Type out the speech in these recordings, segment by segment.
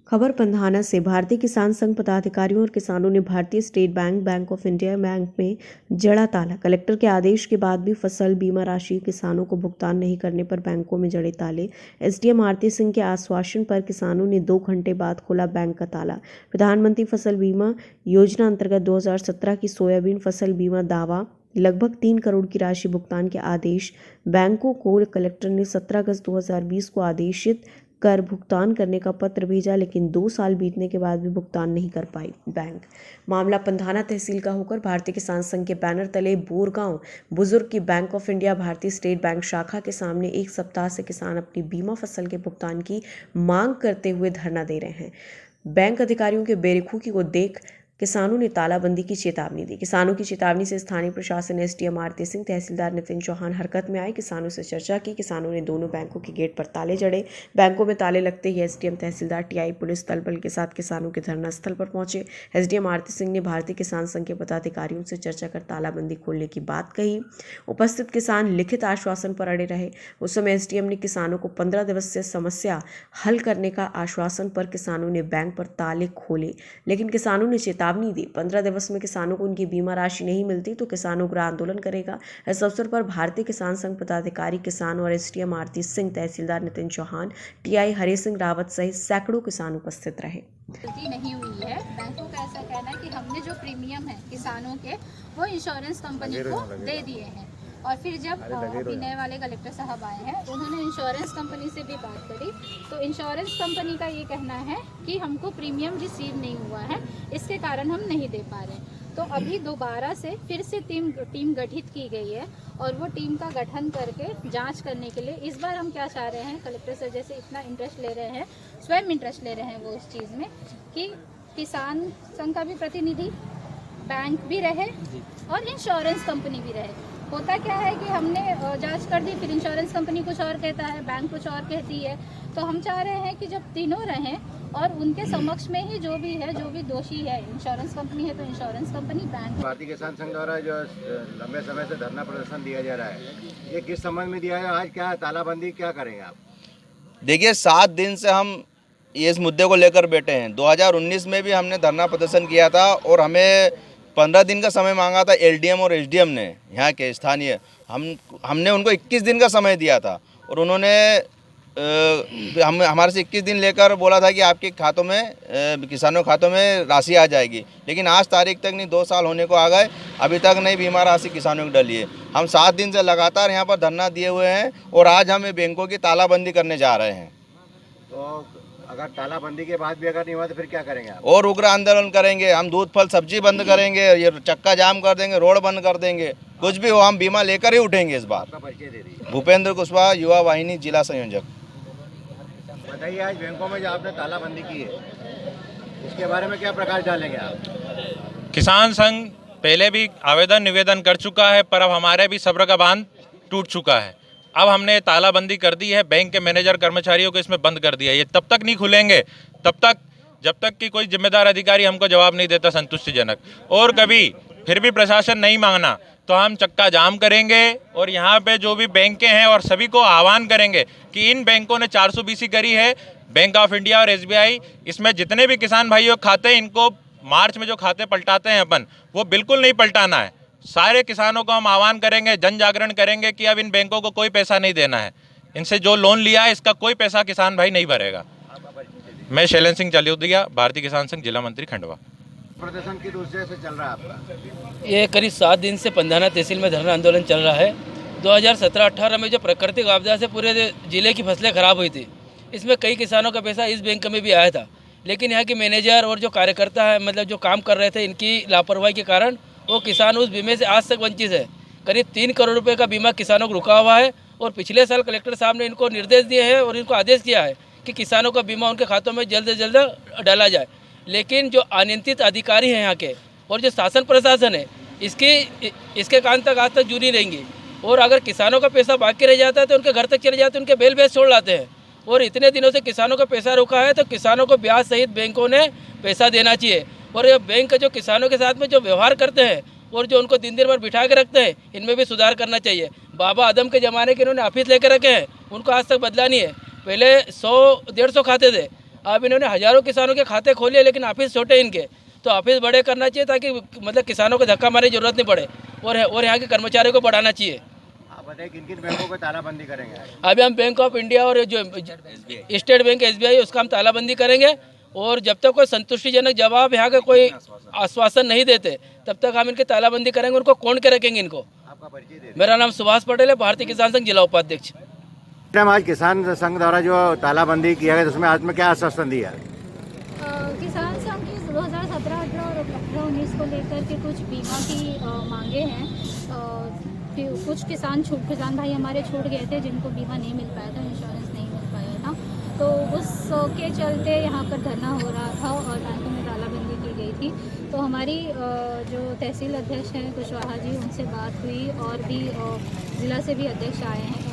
खबर पंधाना से। भारतीय किसान संघ पदाधिकारियों और किसानों ने भारतीय state bank, bank of India bank में जड़ा ताला। कलेक्टर के आदेश के बाद भी फसल बीमा राशि किसानों को भुगतान नहीं करने पर बैंकों में जड़े ताले। एसडीएम आरती सिंह के आश्वासन पर किसानों ने 2 घंटे बाद खोला बैंक का ताला। प्रधानमंत्री फसल बीमा योजना अंतर्गत 2017 की सोयाबीन फसल बीमा दावा लगभग 3 करोड़ की राशि भुगतान के आदेश बैंकों को कलेक्टर ने 17 अगस्त 2020 को आदेशित कर भुगतान करने का पत्र भेजा, लेकिन 2 साल बीतने के बाद भी भुगतान नहीं कर पाई बैंक। मामला पंधाना तहसील का होकर भारतीय किसान संघ के बैनर तले बोरगांव बुजुर्ग की बैंक ऑफ इंडिया भारतीय स्टेट बैंक शाखा के सामने 1 सप्ताह से किसान अपनी बीमा फसल के भुगतान की मांग करते हुए धरना दे रहे हैं। बैंक अधिकारियों के बेरुखी को देख किसानों ने तालाबंदी की चेतावनी दी। किसानों की चेतावनी से स्थानीय प्रशासन एसडीएम आरती सिंह, तहसीलदार नितिन चौहान हरकत में आए। किसानों से चर्चा की। किसानों ने दोनों बैंकों के गेट पर ताले जड़े। बैंकों में ताले लगते ही एसडीएम, तहसीलदार, टीआई, पुलिस दल बल के साथ किसानों के धरना स्थल पर पहुंचे। एसडीएम आरती सिंह ने भारतीय किसान संघ के पदाधिकारियों से चर्चा कर तालाबंदी खोलने की बात कही। उपस्थित किसान लिखित आश्वासन पर अड़े रहे। उस समय एसडीएम ने किसानों को 15 दिवस से समस्या हल करने का आश्वासन पर किसानों ने बैंक पर ताले खोले, लेकिन किसानों ने चेतावनी दी 15 दिवस में किसानों को उनकी बीमा राशि नहीं मिलती तो किसान उग्र आंदोलन करेगा। इस अवसर पर भारतीय किसान संघ पदाधिकारी, किसान और एसडीएम आरती सिंह, तहसीलदार नितिन चौहान, टीआई हरे सिंह रावत सहित सैकड़ों किसान उपस्थित रहे। गलती नहीं हुई है। बैंकों का ऐसा कहना है कि हमने जो प्रीमियम है किसानों के वो इंश्योरेंस कंपनी को दे दिए हैं। और फिर जब अभी नए वाले कलेक्टर साहब आए हैं, उन्होंने इंश्योरेंस कंपनी से भी बात करी तो इंश्योरेंस कंपनी का ये कहना है कि हमको प्रीमियम रिसीव नहीं हुआ है, इसके कारण हम नहीं दे पा रहे। तो अभी दोबारा से फिर से टीम गठित की गई है और वो टीम का गठन करके जांच करने के लिए इस बार हम क्या चाह रहे हैं, कलेक्टर सर जैसे इतना इंटरेस्ट ले रहे हैं, स्वयं इंटरेस्ट ले रहे हैं वो इस चीज़ में कि किसान संघ का भी प्रतिनिधि, बैंक भी रहे और इंश्योरेंस कंपनी भी रहे। होता क्या है कि हमने जांच कर दी, फिर इंश्योरेंस कंपनी कुछ और कहता है, बैंक कुछ और कहती है। तो हम चाह रहे हैं कि जब तीनों रहें और उनके समक्ष में ही जो भी है, जो भी दोषी है, इंश्योरेंस कंपनी है तो इंश्योरेंस कंपनी, बैंक। भारतीय किसान संघ द्वारा जो लंबे समय से धरना प्रदर्शन दिया जा रहा है, ये किस संबंध में दिया है? आज क्या तालाबंदी क्या करेंगे आप? देखिए, 7 दिन से हम इस मुद्दे को लेकर बैठे हैं। 2019 में भी हमने धरना प्रदर्शन किया था और हमें 15 दिन का समय मांगा था एलडीएम और एसडीएम ने, यहाँ के स्थानीय। हमने उनको 21 दिन का समय दिया था और उन्होंने हमारे से 21 दिन लेकर बोला था कि आपके खातों में, किसानों के खातों में राशि आ जाएगी। लेकिन आज तारीख तक नहीं, 2 साल होने को आ गए, अभी तक नहीं बीमा राशि किसानों को डली है। हम 7 दिन से लगातार यहाँ पर धरना दिए हुए हैं और आज हम बैंकों की तालाबंदी करने जा रहे हैं। तो अगर तालाबंदी के बाद भी अगर नहीं हुआ तो फिर क्या करेंगे आप? और उग्र आंदोलन करेंगे। हम दूध, फल, सब्जी बंद करेंगे, ये चक्का जाम कर देंगे, रोड बंद कर देंगे, कुछ भी हो हम बीमा लेकर ही उठेंगे इस बार। आपका परिचय दे दीजिए। भूपेंद्र कुशवाहा, युवा वाहिनी, जिला संयोजक। बताइए, आज बैंकों में जो आपने तालाबंदी की है, इसके बारे में क्या प्रकाश डालेंगे आप? किसान संघ पहले भी आवेदन निवेदन कर चुका है, पर अब हमारे भी सब्र का बांध टूट चुका है। अब हमने तालाबंदी कर दी है, बैंक के मैनेजर कर्मचारियों को इसमें बंद कर दिया। ये तब तक नहीं खुलेंगे जब तक कि कोई जिम्मेदार अधिकारी हमको जवाब नहीं देता संतुष्टिजनक। और कभी फिर भी प्रशासन नहीं मांगना तो हम चक्का जाम करेंगे और यहाँ पे जो भी बैंकें हैं और सभी को आह्वान करेंगे कि इन बैंकों ने 420 करी है, बैंक ऑफ इंडिया और एसबीआई, इसमें जितने भी किसान भाइयों खाते हैं, इनको मार्च में जो खाते पलटाते हैं अपन, वो बिल्कुल नहीं पलटाना है। सारे किसानों को हम आह्वान करेंगे, जन जागरण करेंगे कि अब इन बैंकों को कोई पैसा नहीं देना है। इनसे जो लोन लिया है इसका कोई पैसा किसान भाई नहीं भरेगा। मैं शैलेंद्र सिंह चलियोदिया, भारतीय किसान संघ, जिला मंत्री, खंडवा। प्रदर्शन किस उद्देश्य से चल रहा है आपका? ये करीब 7 दिन से पंधाना तहसील में धरना आंदोलन चल रहा है। 2017-18 में जो प्राकृतिक आपदा से पूरे जिले की फसलें खराब हुई थी, इसमें कई किसानों का पैसा इस बैंक में भी आया था, लेकिन यहाँ के मैनेजर और जो कार्यकर्ता है, मतलब जो काम कर रहे थे, इनकी लापरवाही के कारण वो किसान उस बीमे से आज तक वंचित है। करीब 3 करोड़ रुपए का बीमा किसानों को रुका हुआ है और पिछले साल कलेक्टर साहब ने इनको निर्देश दिए हैं और इनको आदेश दिया है कि किसानों का बीमा उनके खातों में जल्द से जल्द डाला जाए। लेकिन जो अनियंत्रित अधिकारी हैं यहाँ के और जो शासन प्रशासन है, इसके कान तक आज तक जू नहीं रहेंगी। और अगर किसानों का पैसा बाकी रह जाता है तो उनके घर तक चले जाते हैं, उनके बेल बेच छोड़ लाते हैं। और इतने दिनों से किसानों का पैसा रुका है तो किसानों को ब्याज सहित बैंकों ने पैसा देना चाहिए। और ये बैंक जो किसानों के साथ में जो व्यवहार करते हैं और जो उनको दिन भर बिठा के रखते हैं, इनमें भी सुधार करना चाहिए। बाबा आदम के ज़माने के इन्होंने ऑफिस लेकर रखे हैं, उनको आज तक बदला नहीं है। पहले 100-150 खाते थे, अब इन्होंने हज़ारों किसानों के खाते खोले, लेकिन ऑफिस छोटे इनके, तो ऑफिस बड़े करना चाहिए ताकि मतलब किसानों को धक्का मारने की जरूरत नहीं पड़े, और यहाँ के कर्मचारियों को बढ़ाना चाहिए। आप बताइए किन किन बैंकों को तालाबंदी करेंगे? अभी हम बैंक ऑफ इंडिया और जो स्टेट बैंक SBI उसका हम तालाबंदी करेंगे, और जब तक कोई संतुष्टिजनक जवाब यहाँ का कोई आश्वासन नहीं देते तब तक हम इनकी तालाबंदी करेंगे। उनको कौन के रखेंगे इनको? आपका परिचय दे। मेरा नाम सुभाष पटेल है, भारतीय किसान संघ जिला उपाध्यक्ष। मैडम, आज किसान संघ द्वारा जो तालाबंदी किया गया उसमें आज में क्या आश्वासन दिया? किसान संघ की 2017, 18 और 18-19 को लेकर के कुछ बीमा की मांगे हैं। कुछ किसान भाई हमारे छूट गए थे जिनको बीमा नहीं मिल पाया था, इंश्योरेंस नहीं मिल पाया था, तो उसके चलते यहाँ पर धरना हो रहा था और बैंकों में तालाबंदी की गई थी। तो हमारी जो तहसील अध्यक्ष हैं कुशवाहा जी, उनसे बात हुई, और भी ज़िला से भी अध्यक्ष आए हैं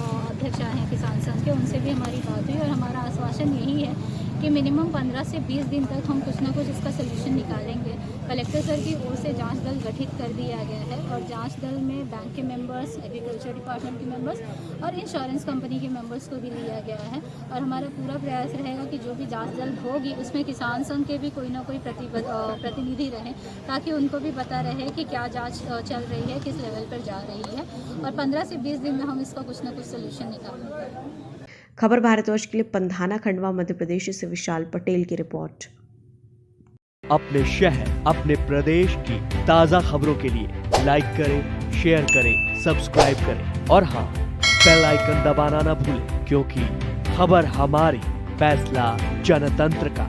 किसान संघ के, उनसे भी हमारी बात हुई, और हमारा आश्वासन यही है कि मिनिमम 15 से 20 दिन तक हम कुछ ना कुछ इसका सलूशन निकालेंगे। कलेक्टर सर की ओर से जांच दल गठित कर दिया गया है, और जांच दल में बैंक के मेंबर्स, एग्रीकल्चर डिपार्टमेंट के मेंबर्स और इंश्योरेंस कंपनी के मेंबर्स को भी लिया गया है। और हमारा पूरा प्रयास रहेगा कि जो भी जांच दल होगी उसमें किसान संघ के भी कोई ना कोई प्रतिनिधि रहें, ताकि उनको भी पता रहे कि क्या जाँच चल रही है, किस लेवल पर जा रही है, और 15 से 20 दिन में हम इसका कुछ ना कुछ सलूशन निकालेंगे। खबर भारतवर्ष के लिए पंधाना खंडवा मध्य प्रदेश से विशाल पटेल की रिपोर्ट। अपने शहर, अपने प्रदेश की ताज़ा खबरों के लिए लाइक करें, शेयर करें, सब्सक्राइब करें और हाँ, बेल आइकन दबाना ना भूलें, क्योंकि खबर हमारी, फैसला जनतंत्र का।